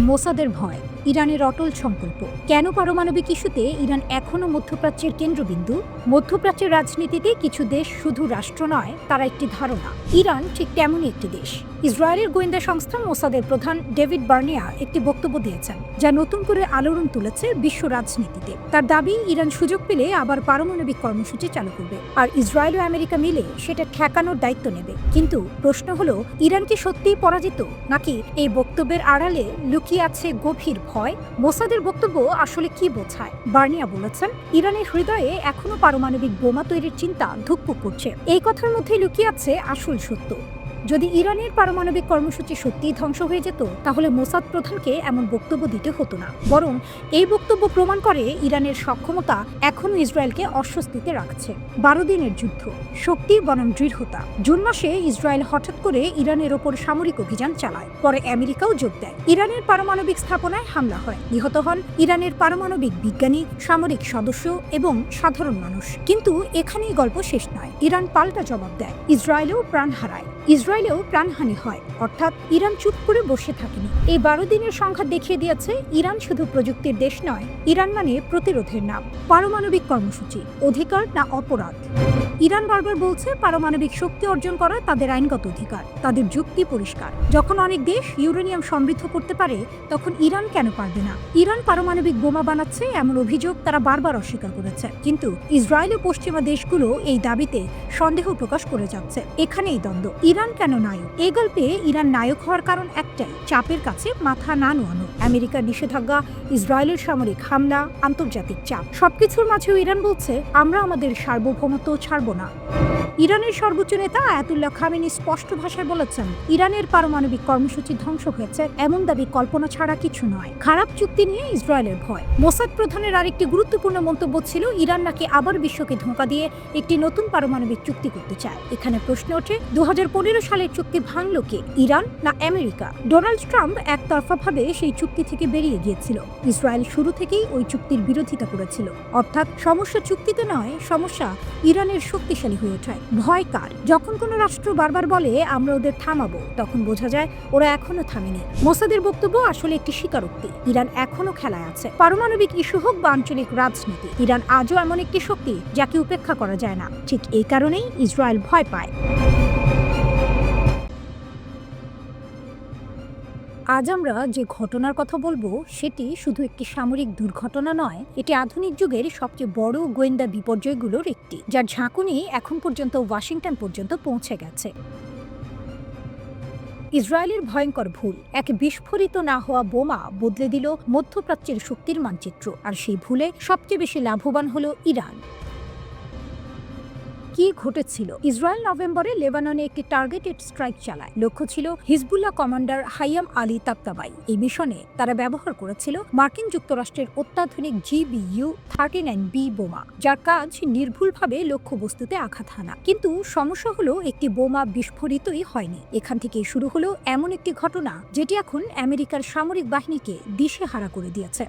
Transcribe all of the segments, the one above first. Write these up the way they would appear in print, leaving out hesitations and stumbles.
মোসাদের ভয়, ইরানের অটল সংকল্প, কেন পারমাণবিক ইস্যুতে ইরান এখনও মধ্যপ্রাচ্যের কেন্দ্রবিন্দু। মধ্যপ্রাচ্যের রাজনীতিতে কিছু দেশ শুধু রাষ্ট্র নয়, তারা একটি ধারণা। ইরান ঠিক তেমনই একটি দেশ। ইসরায়েলের গোয়েন্দা সংস্থা মোসাদের প্রধান ডেভিড বার্নিয়া একটি বক্তব্য দিয়েছেন, যা নতুন করে আলোড়ন তুলেছে বিশ্ব রাজনীতিতে। তার দাবি, ইরান সুযোগ পেলে আবার পারমাণবিক কর্মসূচি চালু করবে, আর ইসরায়েল ও আমেরিকা মিলে সেটা ঠেকানোর দায়িত্ব নেবে। কিন্তু প্রশ্ন হলো, ইরান কি সত্যিই পরাজিত, নাকি এই বক্তব্যের আড়ালে লুকিয়ে আছে গভীর ভয়? মোসাদের বক্তব্য আসলে কি বোঝায়? বার্নিয়া বলেছেন, ইরানের হৃদয়ে এখনো পারমাণবিক বোমা তৈরির চিন্তা ধুকপুক করছে। এই কথার মধ্যে লুকিয়ে আছে আসল সত্য। যদি ইরানের পারমাণবিক কর্মসূচি সত্যিই ধ্বংস হয়ে যেত, তাহলে মোসাদ প্রধানকে এমন বক্তব্য দিতে হতো না। বরং এই বক্তব্য প্রমাণ করে ইরানের সক্ষমতা এখনও ইসরায়েলকে অস্বস্তিতে রাখছে। 12 দিনের যুদ্ধ, শক্তি বনাম দৃঢ়তা। জুন মাসে ইসরায়েল হঠাৎ করে ইরানের ওপর সামরিক অভিযান চালায়, পরে আমেরিকাও যোগ দেয়। ইরানের পারমাণবিক স্থাপনায় হামলা হয়, নিহত হন ইরানের পারমাণবিক বিজ্ঞানী, সামরিক সদস্য এবং সাধারণ মানুষ। কিন্তু এখানেই গল্প শেষ নয়। ইরান পাল্টা জবাব দেয়, ইসরায়েলেও প্রাণ হারায়, ইসরায়েলেও প্রাণহানি হয়। অর্থাৎ ইরান চুপ করে বসে থাকেনি। এই 12 দিনের সংখ্যা দেখিয়ে দিয়েছে, ইরান শুধু প্রযুক্তির দেশ নয়, ইরান মানে প্রতিরোধের নাম। পারমাণবিক কর্মসূচি অধিকার না অপরাধ? ইরান বারবার বলছে, পারমাণবিক শক্তি অর্জন করা তাদের আইনগত অধিকার। তাদের যুক্তি পরিষ্কার, যখন অনেক দেশ ইউরেনিয়াম সমৃদ্ধ করতে পারে, তখন ইরান কেন পারবে না? ইরান পারমাণবিক বোমা বানাচ্ছে এমন অভিযোগ তারা বারবার অস্বীকার করেছে। কিন্তু ইসরায়েল ও পশ্চিমা দেশগুলো এই দাবিতে সন্দেহ প্রকাশ করে যাচ্ছে। এখানেই দ্বন্দ্ব। ইরান কেন নায়ক? এই গল্পে ইরান নায়ক হওয়ার কারণ একটাই, চাপের কাছে মাথা না নোয়ানো। আমেরিকার নিষেধাজ্ঞা, ইসরায়েলের সামরিক হামলা, আন্তর্জাতিক চাপ, সবকিছুর মাঝেও ইরান বলছে, আমরা আমাদের সার্বভৌমত্ব ছাড়ব না। ইরানের সর্বোচ্চ নেতা আয়াতুল্লাহ খামেনি স্পষ্ট ভাষায় বলেছেন, ইরানের পারমাণবিক কর্মসূচি ধ্বংস হয়েছে এমন দাবি কল্পনা ছাড়া কিছু নয়। খারাপ চুক্তি নিয়ে ইসরায়েলের ভয়। মোসাদ প্রধানের আরেকটি গুরুত্বপূর্ণ মন্তব্য ছিল, ইরান নাকি আবার বিশ্বকে ধোঁকা দিয়ে একটি নতুন পারমাণবিক চুক্তি করতে চায়। এখানে প্রশ্ন ওঠে, 2015 সালের চুক্তি ভাঙল কে, ইরান না আমেরিকা? ডোনাল্ড ট্রাম্প একতরফাভাবে সেই চুক্তি থেকে বেরিয়ে গিয়েছিল। ইসরায়েল শুরু থেকেই ওই চুক্তির বিরোধিতা করেছিল। অর্থাৎ সমস্যা চুক্তিতে নয়, সমস্যা ইরানের শক্তিশালী হয়ে ওঠায়। ভয় কার? যখন কোনো রাষ্ট্র বারবার বলে আমরা ওদের থামাবো, তখন বোঝা যায় ওরা এখনো থামেনি। মোসাদের বক্তব্য আসলে একটি স্বীকারোক্তি, ইরান এখনো খেলায় আছে। পারমাণবিক ইস্যু হোক বা আঞ্চলিক রাজনীতি, ইরান আজও এমন একটি শক্তি যাকে উপেক্ষা করা যায় না। ঠিক এই কারণেই ইসরায়েল ভয় পায়। আজ আমরা যে ঘটনার কথা বলবো, সেটি শুধু একটি সামরিক দুর্ঘটনা নয়, এটি আধুনিক যুগের সবচেয়ে বড় গোয়েন্দা বিপর্যয়গুলোর একটি, যার ঝাঁকুনি এখন পর্যন্ত ওয়াশিংটন পর্যন্ত পৌঁছে গেছে। ইসরায়েলের ভয়ঙ্কর ভুল, এক বিস্ফোরিত না হওয়া বোমা বদলে দিল মধ্যপ্রাচ্যের শক্তির মানচিত্র। আর সেই ভুলে সবচেয়ে বেশি লাভবান হলো ইরান। কি ঘটেছিল? ইসরায়েল নভেম্বরে লেবাননে একটি টার্গেটেড স্ট্রাইক চালায়। লক্ষ্য ছিল হিজবুল্লাহ কমান্ডার হাইয়াম আলী তাবতাবাই। এই মিশনে তারা ব্যবহার করেছিল মার্কিন যুক্তরাষ্ট্রের অত্যাধুনিক GBU-39B বোমা, যার কাজ নির্ভুলভাবে লক্ষ্যবস্তুতে আঘাত হানা। কিন্তু সমস্যা হলো, একটি বোমা বিস্ফোরিতই হয়নি। এখান থেকেই শুরু হলো এমন একটি ঘটনা যেটি এখন আমেরিকার সামরিক বাহিনীকে দিশেহারা করে দিয়েছে।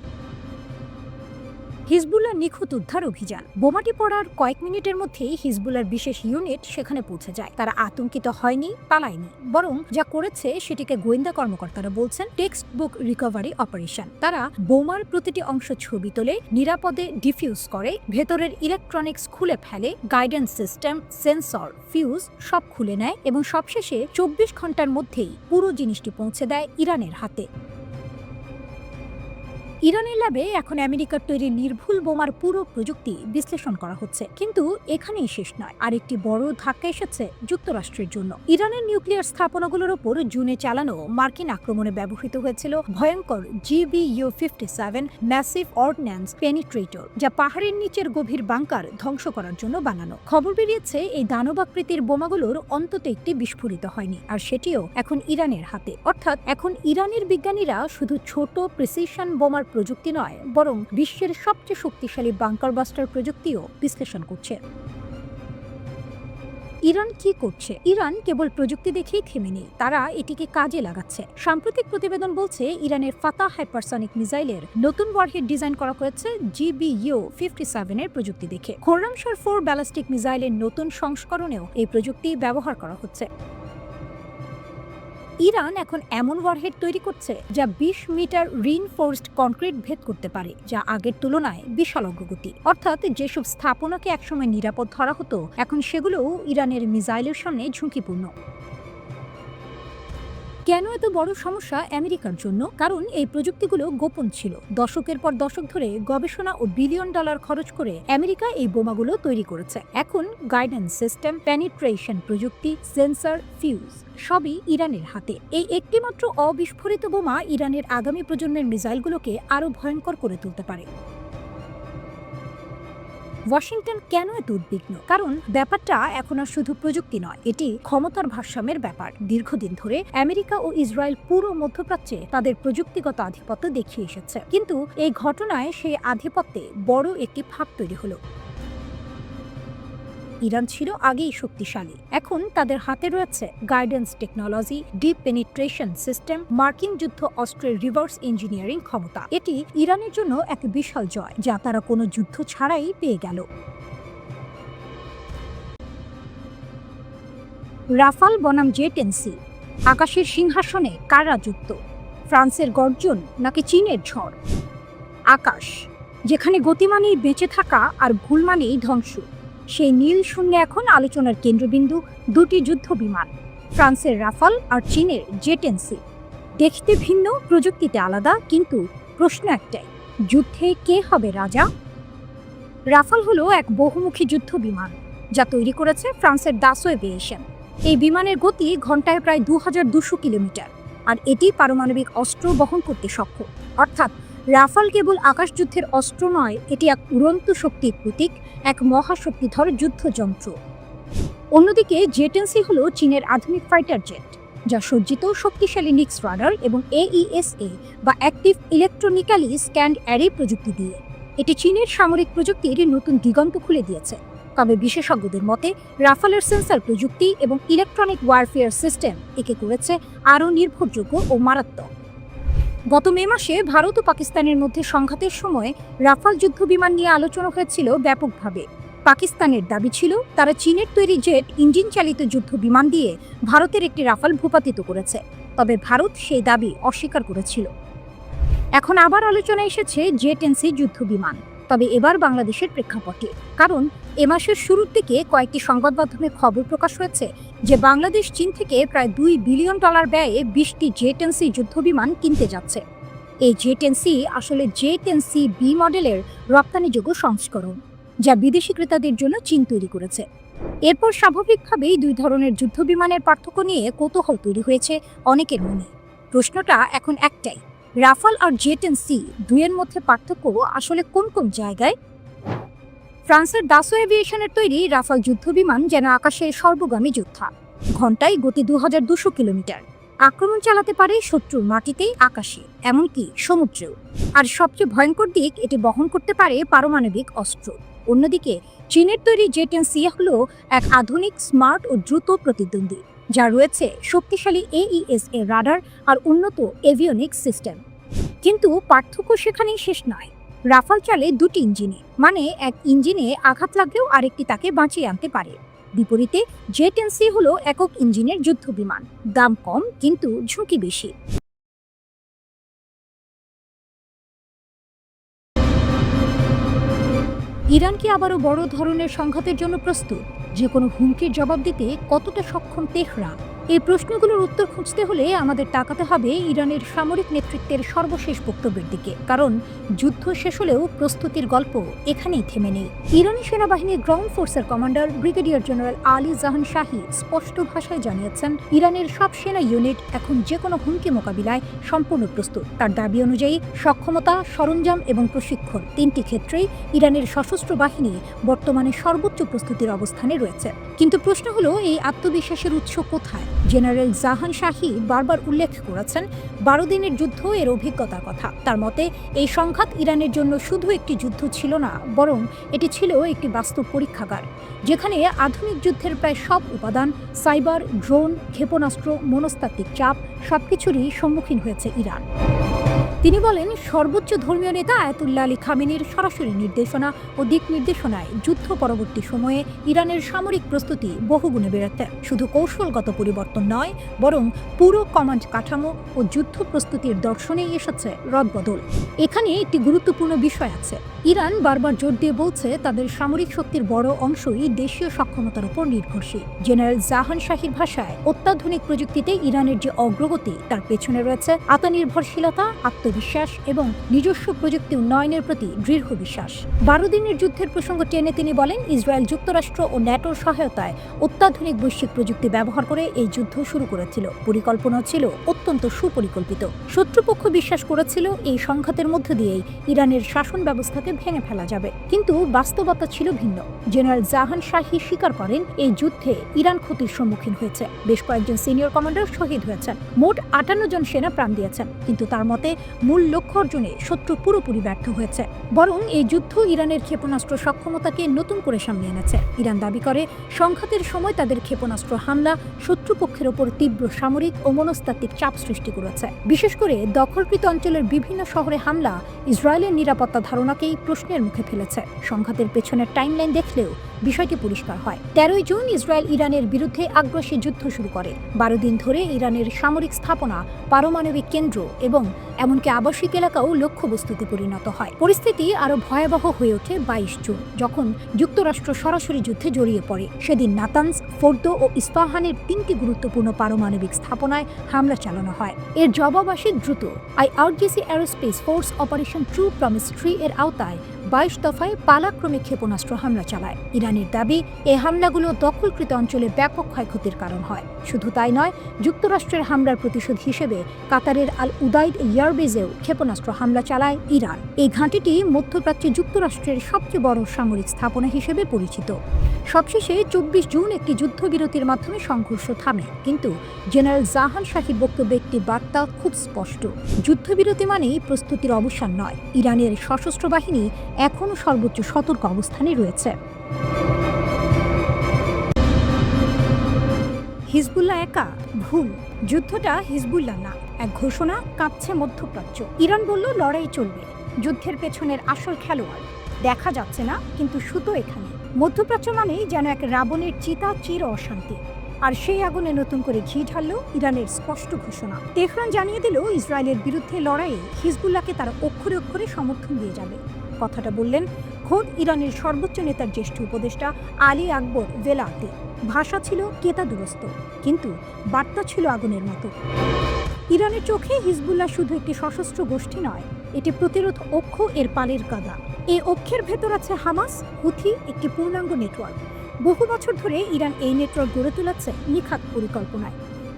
হিজবুল্লাহ নিখুঁত উদ্ধার অভিযান। বোমাটি পড়ার কয়েক মিনিটের মধ্যেই হিজবুল্লাহর বিশেষ ইউনিট সেখানে পৌঁছে যায়। তারা আতঙ্কিত হয়নি, পালায়নি, বরং যা করেছে সেটিকে গোয়েন্দা কর্মকর্তারা বলছেন টেক্সট বুক রিকভারি অপারেশন। তারা বোমার প্রতিটি অংশ ছবি তোলে, নিরাপদে ডিফিউজ করে, ভেতরের ইলেকট্রনিক্স খুলে ফেলে, গাইডেন্স সিস্টেম, সেন্সর, ফিউজ সব খুলে নেয় এবং সবশেষে 24 ঘন্টার মধ্যেই পুরো জিনিসটি পৌঁছে দেয় ইরানের হাতে। ইরানের ল্যাবে এখন আমেরিকার তৈরি নির্ভুল বোমার পুরো প্রযুক্তি বিশ্লেষণ করা হচ্ছে। কিন্তু এখানেই শেষ নয়, আরেকটি বড় ধাক্কা এসেছে যুক্তরাষ্ট্রের জন্য। ইরানের নিউক্লিয়ার স্থাপনাগুলোর ওপর জুনে চালানো মার্কিন আক্রমণে ব্যবহৃত হয়েছিল ভয়ঙ্কর GBU-57 ম্যাসিভ অর্ডিন্যান্স পেনিট্রেটর, যা পাহাড়ের নিচের গভীর বাংকার ধ্বংস করার জন্য বানানো। খবর বেরিয়েছে, এই দানবাকৃতির বোমাগুলোর অন্তত একটি বিস্ফোরিত হয়নি, আর সেটিও এখন ইরানের হাতে। অর্থাৎ এখন ইরানের বিজ্ঞানীরা শুধু ছোট প্রিসিশন বোমার প্রযুক্তি নয়, বরং বিশ্বের সবচেয়ে শক্তিশালী বাংকার বাস্টার প্রযুক্তিও বিশ্লেষণ করছে। ইরান কি করছে? ইরান কেবল প্রযুক্তি দেখেই থেমে নেই, তারা এটিকে কাজে লাগাচ্ছে। সাম্প্রতিক প্রতিবেদন বলছে, ইরানের ফাতাহ হাইপারসনিক মিসাইলের নতুন ওয়ারহেড ডিজাইন করা হয়েছে GBU-57 এর প্রযুক্তি দেখে। খোররামশার 4 ব্যালিস্টিক মিসাইলের নতুন সংস্করণেও এই প্রযুক্তি ব্যবহার করা হচ্ছে। ইরান এখন এমন ওয়ারহেড তৈরি করছে যা ২০ মিটার রিইনফোর্সড কনক্রিট ভেদ করতে পারে, যা আগের তুলনায় বিশাল অগ্রগতি। অর্থাৎ যেসব স্থাপনাকে একসময় নিরাপদ ধরা হতো, এখন সেগুলোও ইরানের মিসাইলের সামনে ঝুঁকিপূর্ণ। কেন এত বড় সমস্যা আমেরিকার জন্য? কারণ এই প্রযুক্তিগুলো গোপন ছিল। দশকের পর দশক ধরে গবেষণা ও বিলিয়ন ডলার খরচ করে আমেরিকা এই বোমাগুলো তৈরি করেছে। এখন গাইডেন্স সিস্টেম, পেনিট্রেশন প্রযুক্তি, সেন্সর, ফিউজ সবই ইরানের হাতে। এই একটিমাত্র অবিস্ফোরিত বোমা ইরানের আগামী প্রজন্মের মিসাইলগুলোকে আরও ভয়ঙ্কর করে তুলতে পারে। ওয়াশিংটন কেন এত উদ্বিগ্ন? কারণ ব্যাপারটা এখন আর শুধু প্রযুক্তি নয়, এটি ক্ষমতার ভারসাম্যের ব্যাপার। দীর্ঘদিন ধরে আমেরিকা ও ইসরায়েল পুরো মধ্যপ্রাচ্যে তাদের প্রযুক্তিগত আধিপত্য দেখিয়ে এসেছে, কিন্তু এই ঘটনায় সেই আধিপত্যে বড় একটি ফাঁক তৈরি হলো। ইরান ছিল আগেই শক্তিশালী, এখন তাদের হাতে রয়েছে guidance technology, deep penetration system, মার্কিন যুদ্ধ অস্ত্রের রিভার্স ইঞ্জিনিয়ারিং ক্ষমতা। এটি ইরানের জন্য এক বিশাল জয়, যা তারা কোনো যুদ্ধ ছাড়াই পেয়ে গেল। রাফাল বনাম জে-10C, আকাশের সিংহাসনে কার রাজত্ব? ফ্রান্সের গর্জন নাকি চীনের ঝড়? আকাশ, যেখানে গতি মানেই বেঁচে থাকা আর ভুল মানেই ধ্বংস, সেই নীল শূন্যে এখন আলোচনার কেন্দ্রবিন্দু দুটি যুদ্ধ বিমান, ফ্রান্সের রাফাল আর চীনের জে-10C। দেখতে ভিন্ন, প্রযুক্তিতে আলাদা, কিন্তু প্রশ্ন একটাই, যুদ্ধে কে হবে রাজা? রাফাল হলো এক বহুমুখী যুদ্ধ বিমান যা তৈরি করেছে ফ্রান্সের দাসো এভিয়েশন। এই বিমানের গতি ঘন্টায় প্রায় 2200 কিলোমিটার, আর এটি পারমাণবিক অস্ত্র বহন করতে সক্ষম। অর্থাৎ রাফাল কেবল আকাশযুদ্ধের অস্ত্র নয়, এটি এক উড়ন্ত শক্তির প্রতীক, এক মহাশক্তিধর যুদ্ধযন্ত্র। অন্যদিকে জে-10C হলো চীনের আধুনিক ফাইটার জেট, যা সজ্জিত শক্তিশালী নিক্স রাডার এবং AESA বা অ্যাক্টিভ ইলেকট্রনিক্যালি স্ক্যান্ড অ্যারে প্রযুক্তি দিয়ে। এটি চীনের সামরিক প্রযুক্তির নতুন দিগন্ত খুলে দিয়েছে। তবে বিশেষজ্ঞদের মতে রাফালের সেন্সর প্রযুক্তি এবং ইলেকট্রনিক ওয়ারফেয়ার সিস্টেম একে করেছে আরও নির্ভরযোগ্য ও মারাত্মক। গত মে মাসে ভারত ও পাকিস্তানের মধ্যে সংঘাতের সময় রাফাল যুদ্ধবিমান নিয়ে আলোচনা হয়েছিল ব্যাপকভাবে। পাকিস্তানের দাবি ছিল তারা চীনের তৈরি জেট ইঞ্জিন চালিত যুদ্ধ বিমান দিয়ে ভারতের একটি রাফাল ভূপাতিত করেছে, তবে ভারত সেই দাবি অস্বীকার করেছিল। এখন আবার আলোচনায় এসেছে জে-10C যুদ্ধ বিমান, তবে এবার বাংলাদেশের প্রেক্ষাপটে। কারণ এ মাসের শুরুর দিকে কয়েকটি সংবাদ মাধ্যমে খবর প্রকাশ হয়েছে যে বাংলাদেশ চীন থেকে প্রায় $2 বিলিয়ন ব্যয়ে 20টি জে-10C যুদ্ধ বিমান কিনতে যাচ্ছে। এই জে-10C আসলে জে-10C-B মডেলের রপ্তানিযোগ্য সংস্করণ, যা বিদেশি ক্রেতাদের জন্য চীন তৈরি করেছে। এরপর স্বাভাবিকভাবেই দুই ধরনের যুদ্ধ বিমানের পার্থক্য নিয়ে কৌতূহল তৈরি হয়েছে অনেকের মনে। প্রশ্নটা এখন একটাই, রাফাল আর জে-10C দুইয়ের মধ্যে পার্থক্য আসলে কোন কোন জায়গায়? ফ্রান্সের দাসো এভিয়েশনের তৈরি রাফাল যুদ্ধ বিমান যেন আকাশের সর্বগামী যোদ্ধা। ঘন্টায় গতি 2200 কিলোমিটার, আক্রমণ চালাতে পারে শত্রুর মাটিতে, আকাশে, এমনকি সমুদ্রেও। আর সবচেয়ে ভয়ঙ্কর দিক, এটি বহন করতে পারে পারমাণবিক অস্ত্র। অন্যদিকে চীনের তৈরি জে-10C হলো এক আধুনিক, স্মার্ট ও দ্রুত প্রতিদ্বন্দ্বী, যা রয়েছে শক্তিশালী AESA রাডার আর উন্নত এভিওনিক্স সিস্টেম। কিন্তু পার্থক্য সেখানেই শেষ নয়। রাফাল চলে দুটি ইঞ্জিনে, মানে এক ইঞ্জিনে আঘাত লাগলেও আরেকটি তাকে বাঁচিয়ে আনতে পারে। বিপরীতে জে-10C হলো একক ইঞ্জিনের যুদ্ধ বিমান, দাম কম কিন্তু ঝুঁকি বেশি। ইরান কি আবারও বড় ধরনের সংঘাতের জন্য প্রস্তুত? যে কোনো হুমকির জবাব দিতে কতটা সক্ষম তেহরান? এই প্রশ্নগুলোর উত্তর খুঁজতে হলে আমাদের তাকাতে হবে ইরানের সামরিক নেতৃত্বের সর্বশেষ বক্তব্যের দিকে। কারণ যুদ্ধ শেষ হলেও প্রস্তুতির গল্প এখানেই থেমে নেই। ইরানি সেনাবাহিনীর গ্রাউন্ড ফোর্সের কমান্ডার ব্রিগেডিয়ার জেনারেল আলী জাহান শাহী স্পষ্ট ভাষায় জানিয়েছেন, ইরানের সব সেনা ইউনিট এখন যে কোনো হুমকি মোকাবিলায় সম্পূর্ণ প্রস্তুত। তার দাবি অনুযায়ী সক্ষমতা, সরঞ্জাম এবং প্রশিক্ষণ তিনটি ক্ষেত্রেই ইরানের সশস্ত্র বাহিনী বর্তমানে সর্বোচ্চ প্রস্তুতির অবস্থানে রয়েছে। কিন্তু প্রশ্ন হলো, এই আত্মবিশ্বাসের উৎস কোথায়? জেনারেল জাহান শাহী বারবার উল্লেখ করেছেন 12 দিনের যুদ্ধ এর অভিজ্ঞতার কথা। তার মতে এই সংঘাত ইরানের জন্য শুধু একটি যুদ্ধ ছিল না, বরং এটি ছিল একটি বাস্তব পরীক্ষাগার, যেখানে আধুনিক যুদ্ধের প্রায় সব উপাদান, সাইবার, ড্রোন, ক্ষেপণাস্ত্র, মনস্তাত্ত্বিক চাপ সবকিছুরই সম্মুখীন হয়েছে ইরান। তিনি বলেন, সর্বোচ্চ ধর্মীয় নেতা আয়াতুল্লাহ আলী খামেনির সরাসরি নির্দেশনা ও দিক নির্দেশনায় যুদ্ধ পরবর্তী সময়ে ইরানের সামরিক প্রস্তুতি বহুগুণে বেড়েছে। শুধু কৌশলগত পরিবর্তন পরিবর্তন নয়, বরং পুরো কমান্ড কাঠামো ও যুদ্ধ প্রস্তুতির দর্শনেই এসেছে রদবদল। এখানে একটি গুরুত্বপূর্ণ বিষয় আছে। ইরান বারবার জোর দিয়ে বলছে তাদের সামরিক শক্তির বড় অংশই দেশীয় সক্ষমতার উপর নির্ভরশীল। জেনারেল জাহান শাহীর ভাষায়, অত্যাধুনিক প্রযুক্তিতে ইরানের যে অগ্রগতি তার পেছনে রয়েছে আত্মনির্ভরশীলতা, আত্মবিশ্বাস এবং নিজস্ব প্রযুক্তি উন্নয়নের প্রতি দৃঢ় বিশ্বাস। 12 দিনের যুদ্ধের প্রসঙ্গ টেনে তিনি বলেন, ইসরায়েল যুক্তরাষ্ট্র ও ন্যাটোর সহায়তায় অত্যাধুনিক বৈশ্বিক প্রযুক্তি ব্যবহার করে এই যুদ্ধ শুরু করেছিল। পরিকল্পনা ছিল অত্যন্ত সুপরিকল্পিত। শত্রুপক্ষ বিশ্বাস করেছিল এই সংঘাতের মধ্য দিয়েই ইরানের শাসন ব্যবস্থাকে ভেঙে ফেলা যাবে, কিন্তু বাস্তবতা ছিল ভিন্ন। জেনারেল জাহান শাহী স্বীকার করেন, এই যুদ্ধে ইরান ক্ষতির সম্মুখীন হয়েছে। বেশ কয়েকজন সিনিয়র কমান্ডার শহীদ হয়েছেন, মোট 58 জন সেনা প্রাণ দিয়েছেন, কিন্তু তার মতে মূল লক্ষ্য অর্জনে শত্রু পুরোপুরি ব্যর্থ হয়েছে। বরং এই যুদ্ধ ইরানের ক্ষেপণাস্ত্র সক্ষমতাকে নতুন করে সামনে এনেছে। ইরান দাবি করে, সংঘাতের সময় তাদের ক্ষেপণাস্ত্র হামলা শত্রুপক্ষের ওপর তীব্র সামরিক ও মনস্তাত্ত্বিক চাপ সৃষ্টি করেছে। বিশেষ করে দখলকৃত অঞ্চলের বিভিন্ন শহরে হামলা ইসরায়েলের নিরাপত্তা ধারণাকেই প্রশ্নের মুখে ফেলেছে। সংঘাতের পেছনের টাইমলাইন দেখলেও বিষয়টি পরিষ্কার হয়। 13 জুন ইসরায়েল ইরানের বিরুদ্ধে আগ্রাসী যুদ্ধ শুরু করে। 12 দিন ধরে ইরানের সামরিক স্থাপনা, পারমাণবিক কেন্দ্র এবং এমনকি আবাসিক এলাকাও লক্ষ্যবস্তুতে পরিণত হয়। পরিস্থিতি আরও ভয়াবহ হয়ে ওঠে 22 জুন, যখন যুক্তরাষ্ট্র সরাসরি যুদ্ধে জড়িয়ে পড়ে। সেদিন নাতানজ, ফোর্দো ও ইস্পাহানের 3টি গুরুত্বপূর্ণ পারমাণবিক স্থাপনায় হামলা চালানো হয়। এর জবাব আসে দ্রুত। IRGC aerospace force operation true promise 3 এর আওতায় 22 দফায় পালাক্রমে ক্ষেপণাস্ত্র হামলা চালায়। ইরানের দাবি, এই হামলাগুলো দখলকৃত অঞ্চলে ব্যাপক ক্ষয়ক্ষতির কারণ হয়। শুধু তাই নয়, যুক্তরাষ্ট্রের হামলার প্রতিশোধ হিসেবে কাতারের আল উদাইদ এয়ারবেজেও ক্ষেপণাস্ত্র হামলা চালায় ইরান। এই ঘাঁটিটি মধ্যপ্রাচ্যে যুক্তরাষ্ট্রের সবচেয়ে বড় সামরিক স্থাপনা হিসেবে পরিচিত। সবশেষে 24 জুন একটি যুদ্ধবিরতির মাধ্যমে সংঘর্ষ থামে, কিন্তু জেনারেল জাহান শাহীর বক্তব্যে একটি বার্তা খুব স্পষ্ট। যুদ্ধবিরতি মানেই প্রস্তুতির অবসান নয়। ইরানের সশস্ত্র বাহিনী এখনও সর্বোচ্চ সতর্ক অবস্থানে রয়েছে। হিজবুল্লাহ একা? ভুল। যুদ্ধটা হিজবুল্লাহ না, এক ঘোষণা কাঁপছে মধ্যপ্রাচ্য। ইরান বলল, লড়াই চলবে। যুদ্ধের পেছনের আসল খেলোয়াড় দেখা যাচ্ছে না, কিন্তু সুতো এখানে। মধ্যপ্রাচ্য মানেই যেন এক রাবণের চিতা, চির অশান্তি। আর সেই আগুনে নতুন করে ঘি ঢালল ইরানের স্পষ্ট ঘোষণা। তেহরান জানিয়ে দিল, ইসরায়েলের বিরুদ্ধে লড়াইয়ে হিজবুল্লাহকে তারা অক্ষরে অক্ষরে সমর্থন দিয়ে যাবে। কথাটা বললেন খোদ ইরানের সর্বোচ্চ নেতার জ্যেষ্ঠ উপদেষ্টা আলী আকবর ভেলাতি। ভাষা ছিল কেতাদুরস্ত, কিন্তু বার্তা ছিল আগুনের মতো। ইরানের চোখে হিজবুল্লাহ শুধু একটি সশস্ত্র গোষ্ঠী নয়, এটি প্রতিরোধ অক্ষ, এর পালের কাদা। এই অক্ষের ভেতর আছে হামাস, হুথি, একটি পূর্ণাঙ্গ নেটওয়ার্ক। বহু বছর ধরে ইরান এই নেটওয়ার্ক গড়ে তুলেছে নিখাত পরিকল্পনায়।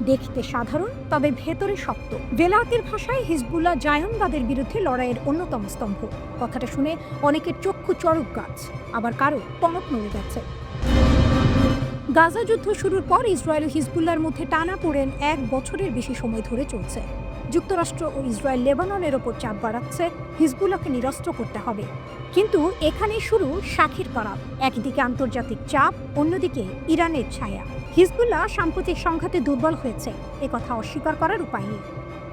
দেখতে সাধারণ, তবে ভেতরে শক্ত। ভেলাতির ভাষায় হিজবুল্লাহ জায়নবাদের বিরুদ্ধে লড়াইয়ের অন্যতম স্তম্ভ। কথাটা শুনে অনেকের চক্ষু চড়ক গাছ, আবার কারো টনক নড়ে গেছে। গাজা যুদ্ধ শুরুর পর ইসরায়েল ও হিজবুল্লাহর মধ্যে টানাপোড়েন 1 বছরের বেশি সময় ধরে চলছে। যুক্তরাষ্ট্র ও ইসরায়েল লেবাননের ওপর চাপ বাড়াচ্ছে, হিজবুল্লাহকে নিরস্ত্র করতে হবে। কিন্তু এখানেই শুরু শাখির করাপ। একদিকে আন্তর্জাতিক চাপ, অন্যদিকে ইরানের ছায়া। হিজবুল্লাহ সাম্প্রতিক সংঘাতে দুর্বল হয়েছে, একথা অস্বীকার করার উপায় নেই।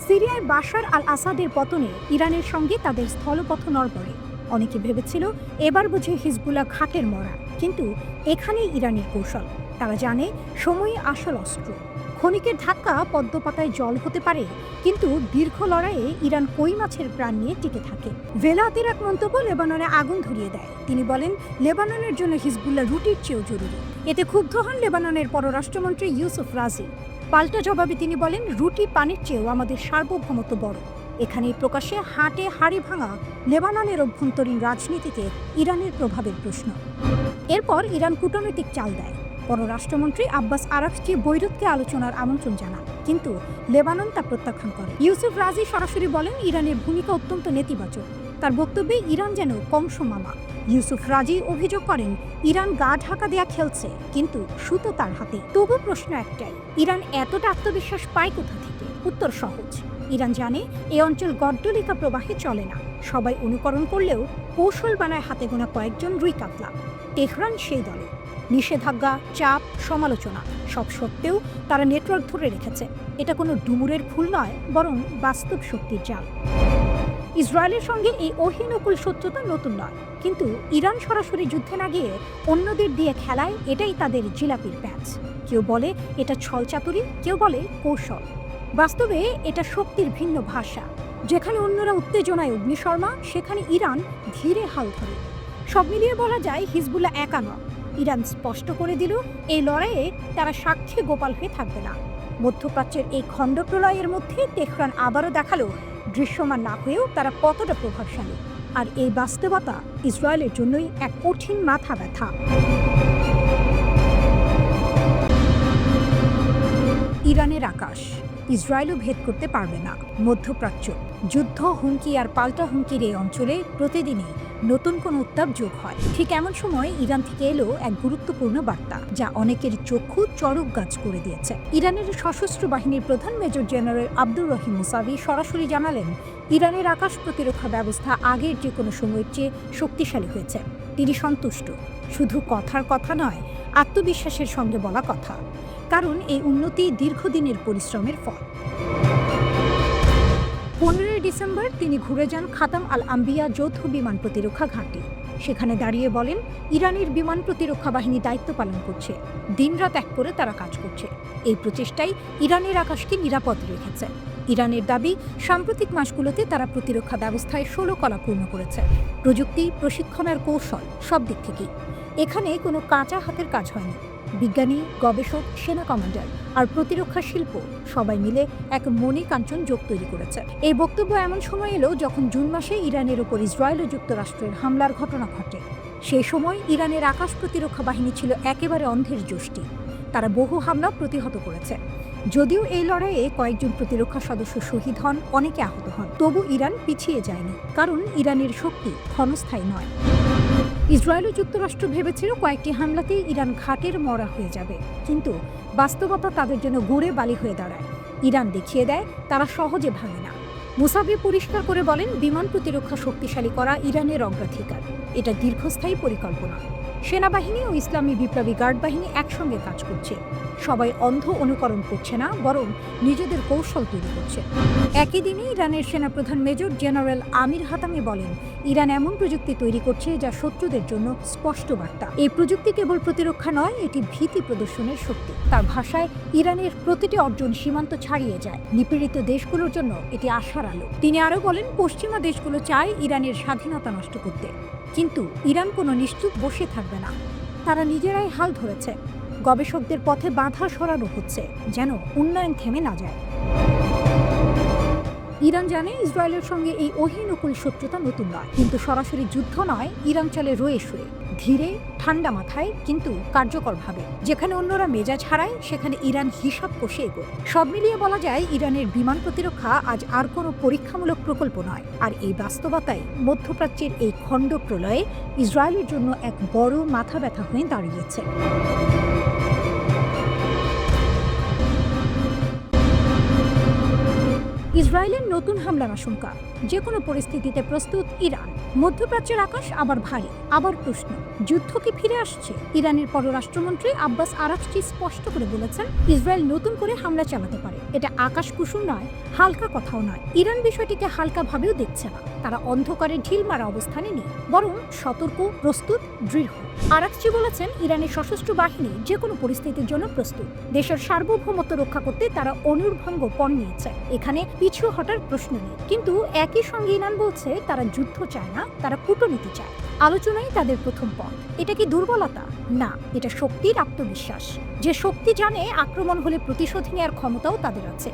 সিরিয়ায় বাশার আল আসাদের পতনে ইরানের সঙ্গে তাদের স্থলপথ নড়বড়ে। অনেকে ভেবেছিল এবার বুঝে হিজবুল্লাহ ঘাটের মরা, কিন্তু এখানেই ইরানের কৌশল। তারা জানে সময়ই আসল অস্ত্র। ক্ষণিকের ধাক্কা পদ্মপাতায় জল হতে পারে, কিন্তু দীর্ঘ লড়াইয়ে ইরান কই মাছের প্রাণ নিয়ে টিকে থাকে। ভেলাতির এক মন্তব্য লেবাননে আগুন ধরিয়ে দেয়। তিনি বলেন, লেবাননের জন্য হিজবুল্লাহ রুটির চেয়েও জরুরি। এতে ক্ষুব্ধ হন লেবাননের পররাষ্ট্রমন্ত্রী ইউসুফ রাজি। পাল্টা জবাবে তিনি বলেন, রুটি পানির চেয়েও আমাদের সার্বভৌমত্ব বড়। এখানেই প্রকাশ্যে হাটে হাড়ি ভাঙা লেবাননের অভ্যন্তরীণ রাজনীতিতে ইরানের প্রভাবের প্রশ্ন। এরপর ইরান কূটনৈতিক চাল দেয়। পররাষ্ট্রমন্ত্রী আব্বাস আরাকচি বৈরুতকে আলোচনার আমন্ত্রণ জানান, কিন্তু লেবানন তা প্রত্যাখ্যান করে। ইউসুফ রাজি সরাসরি বলেন, ইরানের ভূমিকা অত্যন্ত নেতিবাচক। তার বক্তব্যে ইরান যেন কংস মামা। ইউসুফ রাজি অভিযোগ করেন, ইরান গা ঢাকা দেয়া খেলছে, কিন্তু সুতো তার হাতে। তবু প্রশ্ন একটাই, ইরান এতটা আত্মবিশ্বাস পায় কোথা থেকে? উত্তর সহজ, ইরান জানে এই অঞ্চল গড্ডলিকা প্রবাহে চলে না। সবাই অনুকরণ করলেও কৌশল বানায় হাতে গোনা কয়েকজন রুই কাতলা। তেহরান সেই দলে। নিষেধাজ্ঞা, চাপ, সমালোচনা সব সত্ত্বেও তারা নেটওয়ার্ক ধরে রেখেছে। এটা কোনো ডুমুরের ফুল নয়, বরং বাস্তব শক্তির জাল। ইসরায়েলের সঙ্গে এই অহিনকুল শত্রুতা নতুন নয়, কিন্তু ইরান সরাসরি যুদ্ধে না গিয়ে অন্যদের দিয়ে খেলায়, এটাই তাদের জিলাপির প্যাচ। কেউ বলে এটা ছলচাতুরি, কেউ বলে কৌশল। বাস্তবে এটা শক্তির ভিন্ন ভাষা। যেখানে অন্যরা উত্তেজনায় অগ্নিশর্মা, সেখানে ইরান ধীরে হাল ধরে। সব মিলিয়ে বলা যায় হিজবুল্লাহ একা নয়। ইরান স্পষ্ট করে দিল এই লড়াইয়ে তারা সাক্ষী গোপাল হয়ে থাকবে না। মধ্যপ্রাচ্যের এই খণ্ডপ্রলয়ের মধ্যে তেহরান আবারও দেখালো দৃশ্যমান না হয়েও তারা কতটা প্রভাবশালী। আর এই বাস্তবতা ইসরায়েলের জন্যই এক কঠিন মাথা ব্যথা। ইরানের আকাশ ইসরায়েলও ভেদ করতে পারবে না। মধ্যপ্রাচ্য যুদ্ধ, হুমকি আর পাল্টা হুমকির এই অঞ্চলে প্রতিদিনই নতুন কোন উত্তাপ যোগ হয়। ঠিক এমন সময় ইরান থেকে এলো এক গুরুত্বপূর্ণ বার্তা, যা অনেকের চক্ষু চড়ক গাছ করে দিয়েছে। ইরানের সশস্ত্র বাহিনীর প্রধান major general Abdur Rahim Musavi সরাসরি জানালেন, ইরানের আকাশ প্রতিরক্ষা ব্যবস্থা আগের যে কোনো সময়ের চেয়ে শক্তিশালী হয়েছে। তিনি সন্তুষ্ট। শুধু কথার কথা নয়, আত্মবিশ্বাসের সঙ্গে বলা কথা। কারণ এই উন্নতি দীর্ঘদিনের পরিশ্রমের ফল। 15 ডিসেম্বর তিনি ঘুরে যান খাতাম আল আম্বিয়া যৌথ বিমান প্রতিরক্ষা ঘাঁটি। সেখানে দাঁড়িয়ে বলেন, ইরানের বিমান প্রতিরক্ষা বাহিনী দায়িত্ব পালন করছে। দিনরাত এক করে তারা কাজ করছে। এই প্রচেষ্টাই ইরানের আকাশকে নিরাপদ রেখেছে। ইরানের দাবি, সাম্প্রতিক মাসগুলোতে তারা প্রতিরক্ষা ব্যবস্থায় 16 কলা পূর্ণ করেছে। প্রযুক্তি, প্রশিক্ষণ আর কৌশল সব দিক থেকেই। এখানে কোনো কাঁচা হাতের কাজ হয়নি। বিজ্ঞানী, গবেষক, সেনা কমান্ডার আর প্রতিরক্ষা শিল্প সবাই মিলে এক মণিকাঞ্চন যোগ তৈরি করেছে। এই বক্তব্য এমন সময় এলো যখন জুন মাসে ইরানের ওপর ইসরায়েল ও যুক্তরাষ্ট্রের হামলার ঘটনা ঘটে। সেই সময় ইরানের আকাশ প্রতিরক্ষা বাহিনী ছিল একেবারে অন্ধের যষ্টি। তারা বহু হামলা প্রতিহত করেছে। যদিও এই লড়াইয়ে কয়েকজন প্রতিরক্ষা সদস্য শহীদ হন, অনেকে আহত হন, তবু ইরান পিছিয়ে যায়নি। কারণ ইরানের শক্তি ক্ষণস্থায়ী নয়। ইসরায়েল ও যুক্তরাষ্ট্র ভেবেছিল কয়েকটি হামলাতেই ইরান ঘাটের মরা হয়ে যাবে, কিন্তু বাস্তবতা তাদের জন্য গুড়ে বালি হয়ে দাঁড়ায়। ইরান দেখিয়ে দেয় তারা সহজে ভাঙে না। মুসাভি পরিষ্কার করে বলেন, বিমান প্রতিরক্ষা শক্তিশালী করা ইরানের অগ্রাধিকার। এটা দীর্ঘস্থায়ী পরিকল্পনা। সেনাবাহিনী ও ইসলামী বিপ্লবী গার্ড বাহিনী একসঙ্গে কাজ করছে। সবাই অন্ধ অনুকরণ করছে না, বরং নিজেদের কৌশল তৈরি করছে। একই দিনে ইরানের সেনাপ্রধান মেজর জেনারেল আমির হাতামি বলেন, ইরান এমন প্রযুক্তি তৈরি করছে যা শত্রুদের জন্য স্পষ্ট বার্তা। এই প্রযুক্তি কেবল প্রতিরক্ষা নয়, এটি ভীতি প্রদর্শনের শক্তি। তার ভাষায়, ইরানের প্রতিটি অর্জন সীমান্ত ছাড়িয়ে যায়। নিপীড়িত দেশগুলোর জন্য এটি আশার আলো। তিনি আরও বলেন, পশ্চিমা দেশগুলো চায় ইরানের স্বাধীনতা নষ্ট করতে, কিন্তু ইরান কোনো নিশ্চুপ বসে থাকবে না। তারা নিজেরাই হাল ধরেছে। গবেষকদের পথে বাধা সরানো হচ্ছে, যেন উন্নয়ন থেমে না যায়। ইরান জানে ইসরায়েলের সঙ্গে এই অহিনুকুল শত্রুতা নতুন নয়, কিন্তু সরাসরি যুদ্ধ নয়। ইরান চলে রয়ে শুয়ে, ধীরে, ঠান্ডা মাথায়, কিন্তু কার্যকরভাবে। যেখানে অন্যরা মেজাজ হারায়, সেখানে ইরান হিসাব কষে এগোয়। সব মিলিয়ে বলা যায়, ইরানের বিমান প্রতিরক্ষা আজ আর কোনো পরীক্ষামূলক প্রকল্প নয়। আর এই বাস্তবতাই মধ্যপ্রাচ্যের এই খণ্ড প্রলয়ে ইসরায়েলের জন্য এক বড় মাথা ব্যথা হয়ে দাঁড়িয়েছে। ইসরায়েলের নতুন হামলার আশঙ্কা। যে কোনো পরিস্থিতিতে প্রস্তুত ইরান। মধ্যপ্রাচ্যের আকাশ আবার ভারী, আবার প্রশ্ন, যুদ্ধ কি ফিরে আসছে? ইরানের পররাষ্ট্রমন্ত্রী আব্বাস আরাকচি স্পষ্ট করে বলেছেন, ইসরায়েল নতুন করে হামলা চালাতে পারে। এটা আকাশ কুসুম নয়, হালকা কথাও নয়। ইরান বিষয়টিকে হালকাভাবেও দেখছে না। তারা অন্ধকারে ঢিল মারা অবস্থানে নেই, বরং সতর্ক, প্রস্তুত, দৃঢ়। আরাকচি বলেছেন, ইরানের সশস্ত্র বাহিনী যে কোনো পরিস্থিতির জন্য প্রস্তুত। দেশের সার্বভৌমত্ব রক্ষা করতে তারা অনির্ভঙ্গ পণ নিয়েছে। এখানে পিছু হটার প্রশ্ন নেই। কিন্তু একই সঙ্গে ইরান বলছে, তারা যুদ্ধ চায় না, তারা কূটনীতি চায়। আলোচনাই তাদের প্রথম পথ। এটা কি দুর্বলতা? না, এটা শক্তির আত্মবিশ্বাস। যে শক্তি জানে আক্রমণ হলে প্রতিশোধ নেওয়ার ক্ষমতাও তাদের আছে।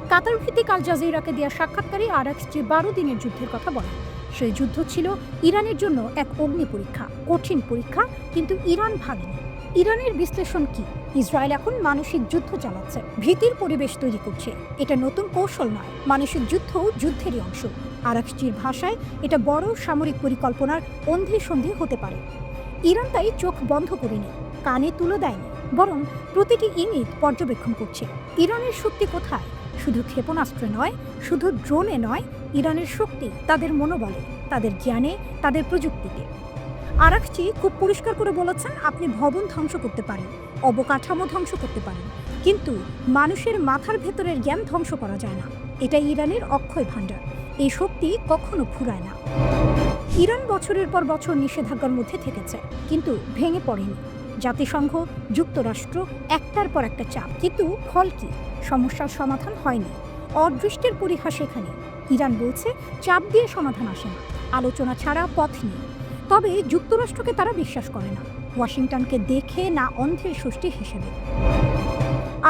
কাতার ভিত্তিক আল জাজিরাকে দেওয়া সাক্ষাৎকারে আরাকচি 12 দিনের যুদ্ধের কথা বলেন। সেই যুদ্ধ ছিল ইরানের জন্য এক অগ্নি পরীক্ষা, কঠিন পরীক্ষা, কিন্তু ইরান ভাঙেনি। ইরানের বিশ্লেষণ কি? ইসরায়েল এখন মানসিক যুদ্ধ চালাচ্ছে, ভীতির পরিবেশ তৈরি করছে। এটা নতুন কৌশল নয়, মানসিক যুদ্ধও যুদ্ধেরই অংশ। আরাকচির ভাষায়, এটা বড় সামরিক পরিকল্পনার অন্ধি-সন্ধি হতে পারে। ইরান তাই চোখ বন্ধ করেনি, কানে তুলে দেয়নি, বরং প্রতিটি ইঙ্গিত পর্যবেক্ষণ করছে। ইরানের শক্তি কোথায়? শুধু ক্ষেপণাস্ত্রে নয়, শুধু ড্রোনে নয়। ইরানের শক্তি তাদের মনোবলে, তাদের জ্ঞানে, তাদের প্রযুক্তিতে। আরাকচি খুব পরিষ্কার করে বলেছেন, আপনি ভবন ধ্বংস করতে পারেন, অবকাঠামো ধ্বংস করতে পারেন, কিন্তু মানুষের মাথার ভেতরের জ্ঞান ধ্বংস করা যায় না। এটাই ইরানের অক্ষয় ভাণ্ডার। এই শক্তি কখনো ফুরায় না। ইরান বছরের পর বছর নিষেধাজ্ঞার মধ্যে থেকেছে, কিন্তু ভেঙে পড়েনি। জাতিসংঘ, যুক্তরাষ্ট্র একটার পর একটা চাপ, কিন্তু ফল কি? সমস্যার সমাধান হয়নি। অদৃষ্টের পরিহাস এখানে। ইরান বলছে চাপ দিয়ে সমাধান আসে না, আলোচনা ছাড়া পথ নেই। তবে যুক্তরাষ্ট্রকে তারা বিশ্বাস করে না, ওয়াশিংটনকে দেখে না অন্ধের ষষ্ঠী হিসেবে।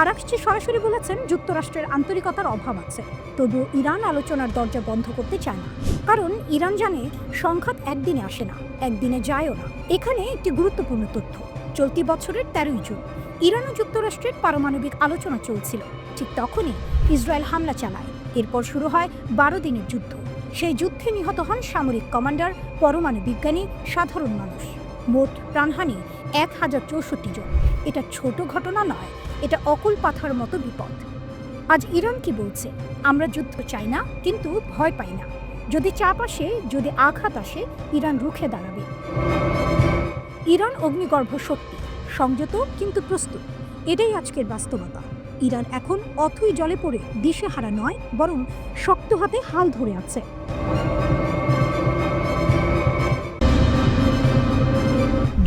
আরাকচি সরাসরি বলেছেন যুক্তরাষ্ট্রের আন্তরিকতার অভাব আছে, তবুও ইরান আলোচনার দরজা বন্ধ করতে চায় না। কারণ ইরান জানে সংঘাত একদিনে আসে না, একদিনে যায়ও না। এখানে একটি গুরুত্বপূর্ণ তথ্য, চলতি বছরের 13 জুন ইরান ও যুক্তরাষ্ট্রের পারমাণবিক আলোচনা চলছিল। ঠিক তখনই ইসরায়েল হামলা চালায়। এরপর শুরু হয় 12 দিনের যুদ্ধ। সেই যুদ্ধে নিহত হন সামরিক কমান্ডার, পরমাণু বিজ্ঞানী, সাধারণ মানুষ। মোট প্রাণহানি 1064 জন। এটা ছোট ঘটনা নয়, এটা অকুল পাথার মতো বিপদ। আজ ইরান কি বলছে? আমরা যুদ্ধ চাই না, কিন্তু ভয় পাই না। যদি চাপ আসে, যদি আঘাত আসে, ইরান রুখে দাঁড়াবে। ইরান অগ্নিগর্ভ শক্তি, সংযত কিন্তু প্রস্তুত। এটাই আজকের বাস্তবতা। ইরান এখন অথই জলে পড়ে দিশেহারা নয়, বরং শক্ত হাতে হাল ধরে আছে।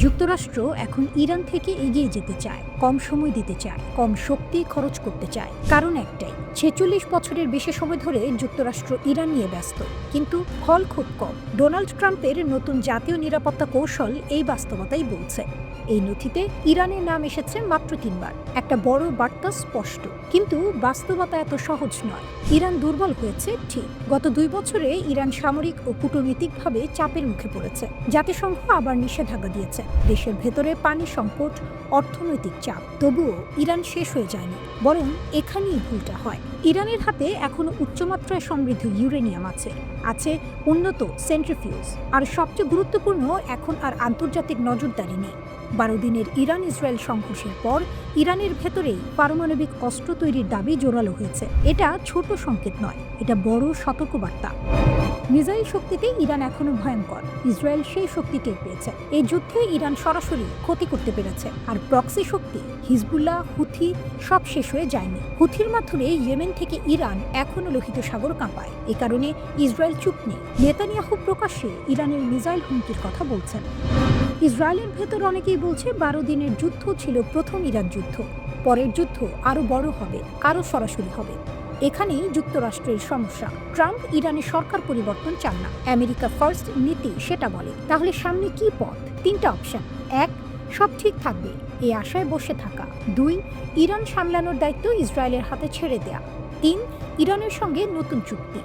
যুক্তরাষ্ট্র এখন ইরান থেকে এগিয়ে যেতে চায়, কম সময় দিতে চায়, কম শক্তি খরচ করতে চায়। কারণ একটাই, 46 বছরের বেশি সময় ধরে যুক্তরাষ্ট্র ইরান নিয়ে ব্যস্ত, কিন্তু ফল খুব কম। ডোনাল্ড ট্রাম্পের নতুন জাতীয় নিরাপত্তা কৌশল এই বাস্তবতাই বলছে। এই নথিতে ইরানের নাম এসেছে মাত্র 3 বার। একটা বড় বার্তা স্পষ্ট, কিন্তু বাস্তবতা এত সহজ নয়। ইরান দুর্বল হয়েছে ঠিক। গত 2 বছরে ইরান সামরিক ও কূটনৈতিকভাবে চাপের মুখে পড়েছে। জাতিসংঘ আবার নিষেধাজ্ঞা দিয়েছে। দেশের ভেতরে পানি সংকট, অর্থনৈতিক চাপ। তবুও ইরান শেষ হয়ে যায়নি, বরং এখানেই ভুলটা হয়। ইরানের হাতে এখনো উচ্চমাত্রায় সমৃদ্ধ ইউরেনিয়াম আছে উন্নত সেন্ট্রিফিউজ, আর সবচেয়ে গুরুত্বপূর্ণ, এখন আর আন্তর্জাতিক নজরদারি নেই। 12 দিনের ইরান ইসরায়েল সংঘর্ষের পর ইরানের ভেতরেই পারমাণবিক অস্ত্র তৈরির দাবি জোরালো হয়েছে। এটা ছোট সংকেত নয়, এটা বড় সতর্কবার্তা। মিসাইল শক্তিতে ইরান এখনো ভয়ঙ্কর। ইসরায়েল সেই শক্তি টের পেয়েছে। এই যুদ্ধে ইরান সরাসরি ক্ষতি করতে পেরেছে। আর প্রক্সি শক্তি, হিজবুল্লাহ, হুথি সব শেষ হয়ে যায়নি। হুথির মাধ্যমে ইয়েমেন থেকে ইরান এখনো লোহিত সাগর কাঁপায়। এ কারণে ইসরায়েল চুপ নেই। নেতানিয়াহু প্রকাশ্যে ইরানের মিসাইল হুমকির কথা বলছেন। ইসরায়েলের ভেতর অনেকেই বলছে 12 দিনের যুদ্ধ ছিল প্রথম ইরান যুদ্ধ। পরের যুদ্ধ আরো বড় হবে, আরো সরাসরি হবে। এখানেই যুক্তরাষ্ট্রের সমস্যা। ট্রাম্প ইরানের সরকার পরিবর্তন চান না, আমেরিকা ফার্স্ট নীতি সেটা বলে। তাহলে সামনে কি পথ? 3টা অপশন। 1, সব ঠিক থাকবে, এই আশায় বসে থাকা। 2, ইরান সামলানোর দায়িত্ব ইসরায়েলের হাতে ছেড়ে দেয়া। 3, ইরানের সঙ্গে নতুন চুক্তি।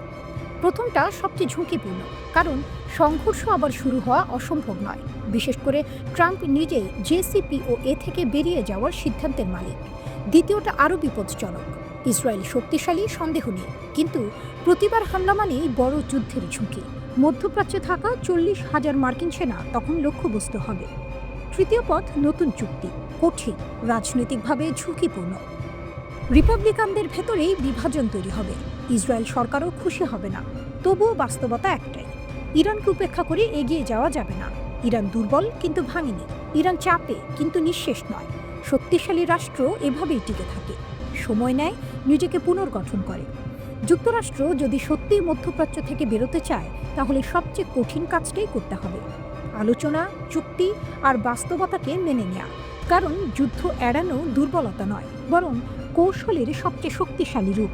প্রথমটা সবচেয়ে ঝুঁকিপূর্ণ, কারণ সংঘর্ষ আবার শুরু হওয়া অসম্ভব নয়। বিশেষ করে ট্রাম্প নিজেই JCPOA থেকে বেরিয়ে যাওয়ার সিদ্ধান্তের মালিক। দ্বিতীয়টা আরও বিপজ্জনক। ইসরায়েল শক্তিশালী, সন্দেহ নেই, কিন্তু প্রতিবার হামলা মানেই বড় যুদ্ধের ঝুঁকি। মধ্যপ্রাচ্যে থাকা 40,000 মার্কিন সেনা তখন লক্ষ্যবস্তু হবে। তৃতীয় পথ নতুন চুক্তি, কঠিন, রাজনৈতিকভাবে ঝুঁকিপূর্ণ। রিপাবলিকানদের ভেতরেই বিভাজন তৈরি হবে। ইসরায়েল সরকারও খুশি হবে না। তবুও বাস্তবতা একটাই, ইরানকে উপেক্ষা করে এগিয়ে যাওয়া যাবে না। ইরান দুর্বল, কিন্তু ভাঙেনি। ইরান চাপে, কিন্তু নিঃশেষ নয়। শক্তিশালী রাষ্ট্র এভাবেই টিকে থাকে, সময় নেয়, নিজেকে পুনর্গঠন করে। যুক্তরাষ্ট্র যদি সত্যিই মধ্যপ্রাচ্য থেকে বেরোতে চায়, তাহলে সবচেয়ে কঠিন কাজটাই করতে হবে, আলোচনা, চুক্তি আর বাস্তবতাকে মেনে নেওয়া। কারণ যুদ্ধ এড়ানো দুর্বলতা নয়, বরং কৌশলের সবচেয়ে শক্তিশালী রূপ।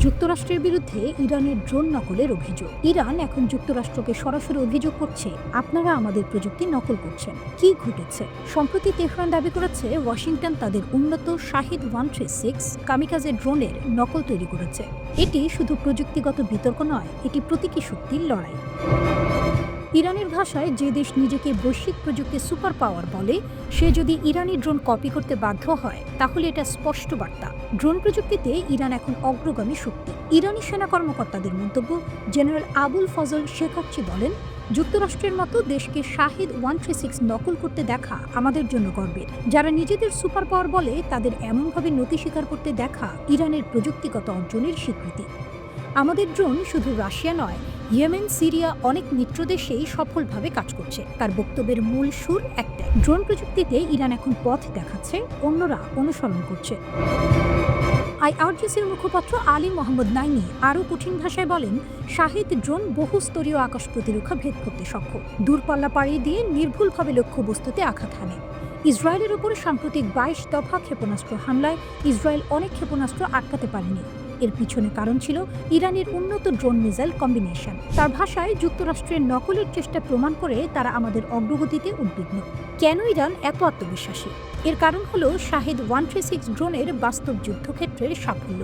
যুক্তরাষ্ট্রের বিরুদ্ধে ইরানের ড্রোন নকলের অভিযোগ। ইরান এখন যুক্তরাষ্ট্রকে সরাসরি অভিযোগ করছে, আপনারা আমাদের প্রযুক্তি নকল করছেন। কি ঘটেছে? সম্প্রতি তেহরান দাবি করেছে ওয়াশিংটন তাদের উন্নত শাহিদ 136 কামিকাজে ড্রোনের নকল তৈরি করেছে। এটি শুধু প্রযুক্তিগত বিতর্ক নয়, এটি প্রতীকী শক্তির লড়াই। ইরানের ভাষায়, যে দেশ নিজেকে বৈশ্বিক প্রযুক্তির সুপার পাওয়ার বলে, সে যদি ইরানি ড্রোন কপি করতে বাধ্য হয়, তাহলে এটা স্পষ্ট বার্তা। ড্রোন প্রযুক্তিতে ইরান এখন অগ্রগামী শক্তি। ইরানি সেনা কর্মকর্তাদের মন্তব্য, জেনারেল আবুল ফজল শেখাচ্ছি বলেন, যুক্তরাষ্ট্রের মতো দেশকে শাহিদ 136 নকল করতে দেখা আমাদের জন্য গর্বের। যারা নিজেদের সুপার পাওয়ার বলে, তাদের এমনভাবে নতি স্বীকার করতে দেখা ইরানের প্রযুক্তিগত অর্জনের স্বীকৃতি। আমাদের ড্রোন শুধু রাশিয়া নয়, ইয়েমেন, সিরিয়া অনেক মিত্র দেশেই সফলভাবে কাজ করছে। তার বক্তব্যের মূল সুর একটাই, ড্রোন প্রযুক্তিতে ইরান এখন পথ দেখাচ্ছে, অন্যরা অনুসরণ করছে। আইআরজিসির মুখপাত্র আলী মোহাম্মদ নাইমি আরও কঠিন ভাষায় বলেন, শাহিদ ড্রোন বহুস্তরীয় আকাশ প্রতিরক্ষা ভেদ করতে সক্ষম, দূরপাল্লা পাড়ি দিয়ে নির্ভুলভাবে লক্ষ্যবস্তুতে আঘাত হানে। ইসরায়েলের উপর সাম্প্রতিক 22 দফা ক্ষেপণাস্ত্র হামলায় ইসরায়েল অনেক ক্ষেপণাস্ত্র আটকাতে পারেনি। এর পিছনে কারণ ছিল ইরানের উন্নত ড্রোন মিসাইল কম্বিনেশন। তার ভাষায়, যুক্তরাষ্ট্রের নকলের চেষ্টা প্রমাণ করে তারা আমাদের অগ্রগতিতে উদ্বিগ্ন। কেন ইরান এত আত্মবিশ্বাসী? এর কারণ হলো শাহিদ 136 ড্রোনের বাস্তব যুদ্ধক্ষেত্রের সাফল্য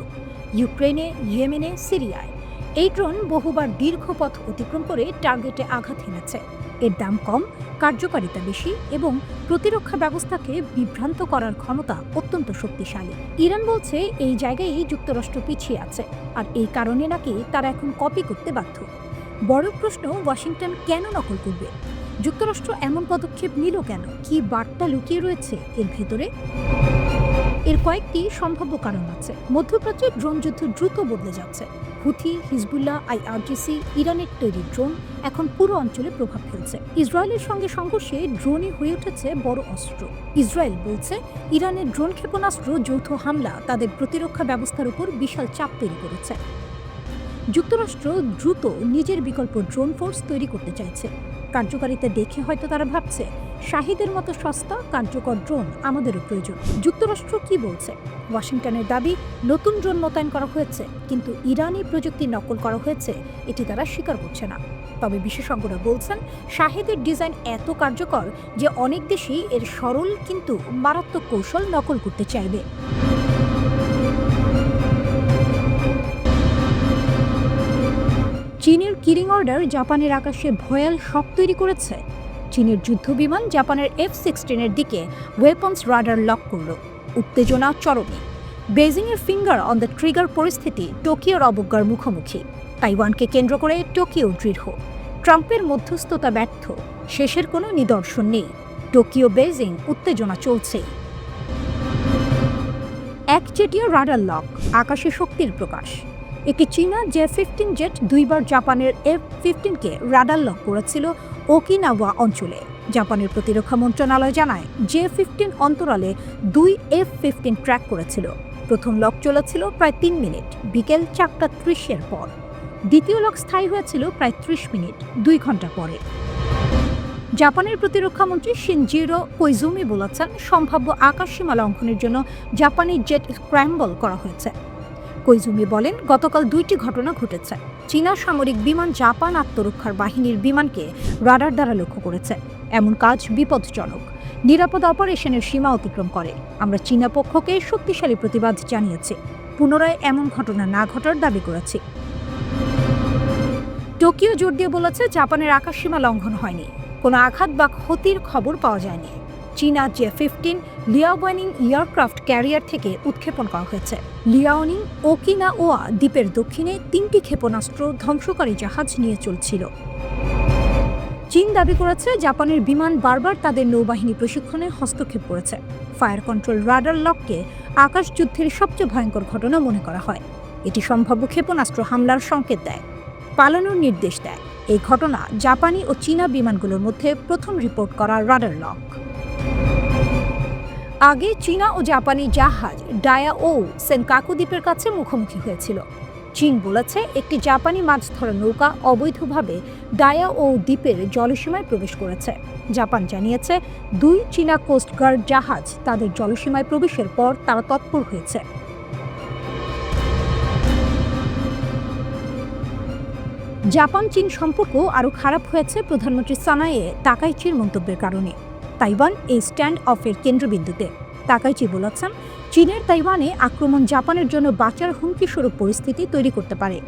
ইউক্রেনে, ইয়েমেনে, সিরিয়ায়। এই ড্রোন বহুবার দীর্ঘ পথ অতিক্রম করে টার্গেটে আঘাত হেনেছে। এর দাম কম, কার্যকারিতা বেশি এবং প্রতিরক্ষা ব্যবস্থাকে বিভ্রান্ত করার ক্ষমতা অত্যন্ত শক্তিশালী। ইরান বলছে এই জায়গায় যুক্তরাষ্ট্র পিছিয়ে আছে, আর এই কারণে নাকি তারা এখন কপি করতে বাধ্য। বড় প্রশ্ন, ওয়াশিংটন কেন নকল করবে? যুক্তরাষ্ট্র এমন পদক্ষেপ নিল কেন? কি বার্তা লুকিয়ে রয়েছে এর ভেতরে? এর কয়েকটি সম্ভাব্য কারণ আছে। মধ্যপ্রাচ্যের ড্রোন যুদ্ধ দ্রুত বদলে যাচ্ছে। হুথি, হিজবুল্লাহ, আইআরজিসি, ইরানের তৈরি ড্রোন এখন পুরো অঞ্চলে প্রভাব ফেলছে। ইসরায়েলের সঙ্গে সংঘর্ষে ড্রোনই হয়ে উঠেছে বড় অস্ত্র। ইসরায়েল বলছে ইরানের ড্রোন ক্ষেপণাস্ত্র যৌথ হামলা তাদের প্রতিরক্ষা ব্যবস্থার উপর বিশাল চাপ তৈরি করেছে। যুক্তরাষ্ট্র দ্রুত নিজের বিকল্প ড্রোন ফোর্স তৈরি করতে চাইছে। কার্যকারিতা দেখে হয়তো তারা ভাবছে, শাহিদের মতো সস্তা কার্যকর ড্রোন আমাদেরও প্রয়োজন। যুক্তরাষ্ট্র কি বলছে? ওয়াশিংটনের দাবি, নতুন ড্রোন মোতায়েন করা হয়েছে, কিন্তু ইরানি প্রযুক্তি নকল করা হয়েছে এটি তারা স্বীকার করছে না। তবে বিশেষজ্ঞরা বলছেন, শাহিদের ডিজাইন এত কার্যকর যে অনেক দেশই এর সরল কিন্তু মারাত্মক কৌশল নকল করতে চাইবে। চীনের কিলিং অর্ডার জাপানের আকাশে ভয়াল শক তৈরি করেছে। চীনের যুদ্ধবিমান জাপানের F-16 দিকে ওয়েপন্স রাডার লক করল। উত্তেজনা চরমে। বেজিংয়ের ফিঙ্গার অন দ্য ট্রিগার পরিস্থিতি টোকিওর অবজ্ঞার মুখোমুখি। তাইওয়ানকে কেন্দ্র করে টোকিও দৃঢ়। ট্রাম্পের মধ্যস্থতা ব্যর্থ। শেষের কোনো নিদর্শন নেই। টোকিও বেজিং উত্তেজনা চলছে। একচেটিয়া রাডার লক, আকাশে শক্তির প্রকাশ। একটি চীনা J-15 জেট দুইবার জাপানের F-15কে রাডার লক করেছিল ওকিনাওয়া অঞ্চলে। জাপানের প্রতিরক্ষা মন্ত্রণালয় জানায়, J-15 অন্তরালে 2 F-15 ট্র্যাক করেছিল। প্রথম লক চলেছিল প্রায় 3 মিনিট, বিকেল 4:30 পর। দ্বিতীয় লক স্থায়ী হয়েছিল প্রায় 30 মিনিট, 2 ঘন্টা পরে। জাপানের প্রতিরক্ষা মন্ত্রী শিনজিরো কোইজুমি বলেছেন, সম্ভাব্য আকাশসীমা লঙ্ঘনের জন্য জাপানি জেট স্ক্র্যাম্বল করা হয়েছে। কোইজুমি বলেন, গতকাল 2টি ঘটনা ঘটেছে। চীনা সামরিক বিমান জাপান আত্মরক্ষার বাহিনীর বিমানকে রাডার দ্বারা লক্ষ্য করেছে। এমন কাজ বিপজ্জনক, নিরাপদ অপারেশনের সীমা অতিক্রম করে। আমরা চীনা পক্ষকে শক্তিশালী প্রতিবাদ জানিয়েছি। পুনরায় এমন ঘটনা না ঘটার দাবি করেছি। টোকিও জোর দিয়ে বলেছে, জাপানের আকাশসীমা লঙ্ঘন হয়নি, কোনো আঘাত বা ক্ষতির খবর পাওয়া যায়নি। চীনা J-15 লিয়াওনিং এয়ারক্রাফট ক্যারিয়ার থেকে উৎক্ষেপণ করা হয়েছে। লিয়াওনিং ওকিনাওয়া দ্বীপের দক্ষিণে 3টি ক্ষেপণাস্ত্র ধ্বংসকারী জাহাজ নিয়ে চলছিল। চীন দাবি করেছে, জাপানের বিমান বারবার তাদের নৌবাহিনী প্রশিক্ষণে হস্তক্ষেপ করেছে। ফায়ার কন্ট্রোল রাডার লককে আকাশযুদ্ধের সবচেয়ে ভয়ঙ্কর ঘটনা মনে করা হয়। এটি সম্ভাব্য ক্ষেপণাস্ত্র হামলার সংকেত দেয়, পালানোর নির্দেশ দেয়। এই ঘটনা জাপানি ও চীনা বিমানগুলোর মধ্যে প্রথম রিপোর্ট করা রাডার লক। আগে চীনা ও জাপানি জাহাজ ডায়াও সেনকাকু দ্বীপের কাছে মুখোমুখি হয়েছিল। চীন বলেছে, একটি জাপানি মাছ ধরা নৌকা অবৈধভাবে ডায়াও দ্বীপের জলসীমায় প্রবেশ করেছে। জাপান জানিয়েছে, 2 চীনা কোস্টগার্ড জাহাজ তাদের জলসীমায় প্রবেশের পর তারা তৎপর হয়েছে। জাপান চীন সম্পর্ক আরও খারাপ হয়েছে প্রধানমন্ত্রী সানায়ে তাকাইচির মন্তব্যের কারণে। তাইওয়ান এই স্ট্যান্ড অফের কেন্দ্রবিন্দুতে। তাকাইচি বলেছেন, চীনের তাইওয়ানে আক্রমণ জাপানের জন্য বাঁচার হুমকিস্বরূপ পরিস্থিতি তৈরি করতে পারে।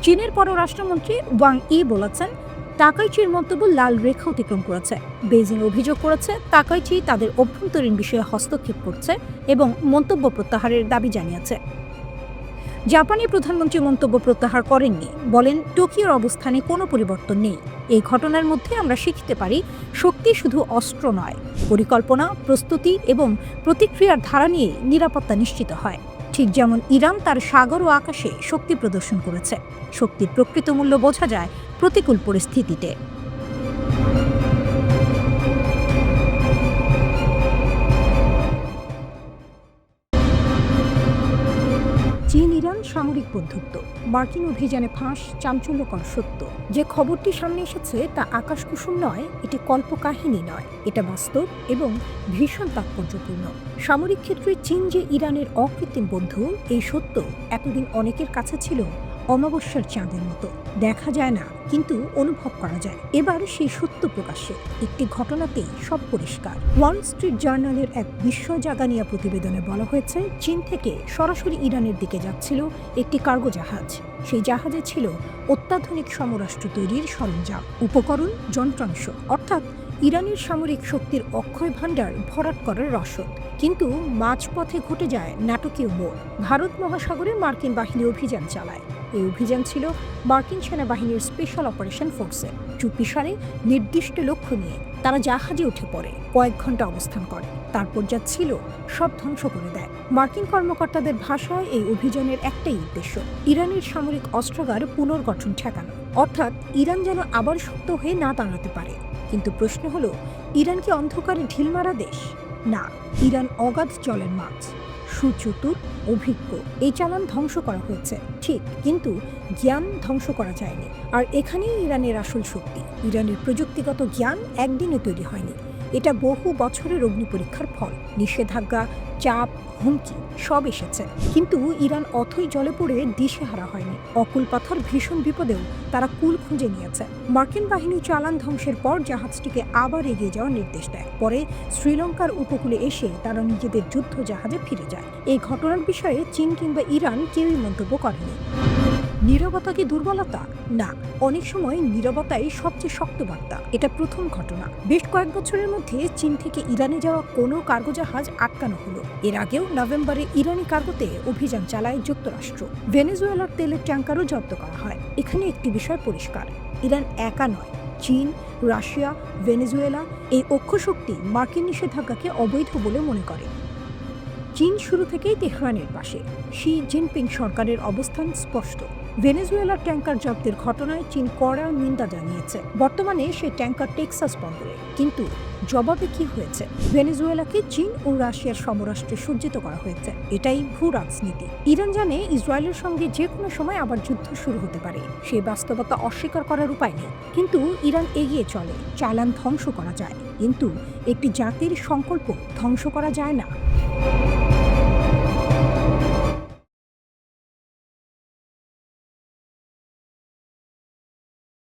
চীনের পররাষ্ট্রমন্ত্রী ওয়াং ই বলেছেন, তাকাইচির মন্তব্য লাল রেখা অতিক্রম করেছে। বেইজিং অভিযোগ করেছে, তাকাইচি তাদের অভ্যন্তরীণ বিষয়ে হস্তক্ষেপ করছে এবং মন্তব্য প্রত্যাহারের দাবি জানিয়েছে। জাপানি প্রধানমন্ত্রী মন্তব্য প্রত্যাহার করেননি, বলেন, টোকিওর অবস্থানে কোনো পরিবর্তন নেই। এই ঘটনার মধ্যে আমরা শিখতে পারি, শক্তি শুধু অস্ত্র নয়, পরিকল্পনা, প্রস্তুতি এবং প্রতিক্রিয়ার ধারা নিয়ে নিরাপত্তা নিশ্চিত হয়। ঠিক যেমন ইরান তার সাগর ও আকাশে শক্তি প্রদর্শন করেছে। শক্তির প্রকৃত মূল্য বোঝা যায় প্রতিকূল পরিস্থিতিতে। সামরিক বন্ধুত্ব, মার্কিন অভিযানে ফাঁস, চাঞ্চল্যকর সত্য। যে খবরটি সামনে এসেছে তা আকাশকুসুম নয়, এটি কল্পকাহিনী নয়, এটা বাস্তব এবং ভীষণ তাৎপর্যপূর্ণ। সামরিক ক্ষেত্রে চীন যে ইরানের অকৃত্রিম বন্ধু, এই সত্য এতদিন অনেকের কাছে ছিল অমাবস্যার চাঁদের মতো। দেখা যায় না, কিন্তু অনুভব করা যায়। এবার সেই সত্য প্রকাশ্যে। একটি ঘটনাতেই সব পরিষ্কার। ওয়াল স্ট্রিট জার্নালের এক বিস্ময় জাগানিয়া প্রতিবেদনে বলা হয়েছে, চীন থেকে সরাসরি ইরানের দিকে যাচ্ছিল একটি কার্গো জাহাজ। সেই জাহাজে ছিল অত্যাধুনিক সমরাস্ত্র তৈরির সরঞ্জাম, উপকরণ, যন্ত্রাংশ, অর্থাৎ ইরানের সামরিক শক্তির অক্ষয় ভাণ্ডার ভরাট করার রসদ। কিন্তু মাঝপথে ঘটে যায় নাটকীয় মোড়। ভারত মহাসাগরে মার্কিন বাহিনী অভিযান চালায়। এই অভিযান ছিল মার্কিন সেনাবাহিনীর স্পেশাল অপারেশন ফোর্সের। চুপিসারে নির্দিষ্ট লক্ষ্য নিয়ে তারা জাহাজে উঠে পড়ে, কয়েক ঘন্টা অবস্থান করে, তারপর যা ছিল সব ধ্বংস করে দেয়। মার্কিন কর্মকর্তাদের ভাষায় এই অভিযানের একটাই উদ্দেশ্য, ইরানের সামরিক অস্ত্রাগার পুনর্গঠন ঠেকানো, অর্থাৎ ইরান যেন আবার শক্ত হয়ে না দাঁড়াতে পারে। কিন্তু প্রশ্ন হলো, ইরান কি অন্ধকারে ঢিল মারা দেশ? না, ইরান অগাধ জলের মাছ, সুচতুর, অভিজ্ঞ। এই চালান ধ্বংস করা হয়েছে ঠিক, কিন্তু জ্ঞান ধ্বংস করা যায়নি। আর এখানেই ইরানের আসল শক্তি। ইরানের প্রযুক্তিগত জ্ঞান একদিনে তৈরি হয়নি, এটা বহু বছরের অগ্নিপরীক্ষার ফল। নিষেধাজ্ঞা, চাপ, হুমকি সব এসেছে, কিন্তু ইরান অথই জলে পড়ে দিশেহারা হয়নি। অকুল পাথর ভীষণ বিপদেও তারা কুল খুঁজে নিয়েছে। মার্কিন বাহিনী চালান ধ্বংসের পর জাহাজটিকে আবার এগিয়ে যাওয়ার নির্দেশ দেয়। পরে শ্রীলঙ্কার উপকূলে এসে তারা নিজেদের যুদ্ধ জাহাজে ফিরে যায়। এই ঘটনার বিষয়ে চীন কিংবা ইরান কেউই মন্তব্য করেনি। নীরবতা কি দুর্বলতা? না, অনেক সময় নীরবতাই সবচেয়ে শক্ত বার্তা। এটা প্রথম ঘটনা। বেশ কয়েক বছরের মধ্যে চীন থেকে ইরানে যাওয়া কোনো কার্গো জাহাজ আটকানো হলো। এর আগেও নভেম্বরে ইরানি কার্গোতে অভিযান চালায় যুক্তরাষ্ট্র। ভেনেজুয়েলার তেলের ট্যাঙ্কারও জব্দ করা হয়। এখানে একটি বিষয় পরিষ্কার, ইরান একা নয়। চীন, রাশিয়া, ভেনেজুয়েলা এই অক্ষশক্তি মার্কিন নিষেধাজ্ঞাকে অবৈধ বলে মনে করে। চীন শুরু থেকেই তেহরানের পাশে। শি জিনপিং সরকারের অবস্থান স্পষ্ট। ভেনেজুয়েলার ট্যাঙ্কার জব্দের ঘটনায় চীন কড়া নিন্দা জানিয়েছে। বর্তমানে সেই ট্যাঙ্কার টেক্সাস বন্দরে। কিন্তু জবাবে কি হয়েছে? ভেনেজুয়েলাকে চীন ও রাশিয়ার সমরাষ্ট্রে সজ্জিত করা হয়েছে। এটাই ভূ রাজনীতি। ইরান জানে ইসরায়েলের সঙ্গে যে কোনো সময় আবার যুদ্ধ শুরু হতে পারে। সেই বাস্তবতা অস্বীকার করার উপায় নেই। কিন্তু ইরান এগিয়ে চলে। চালান ধ্বংস করা যায়, কিন্তু একটি জাতির সংকল্প ধ্বংস করা যায় না।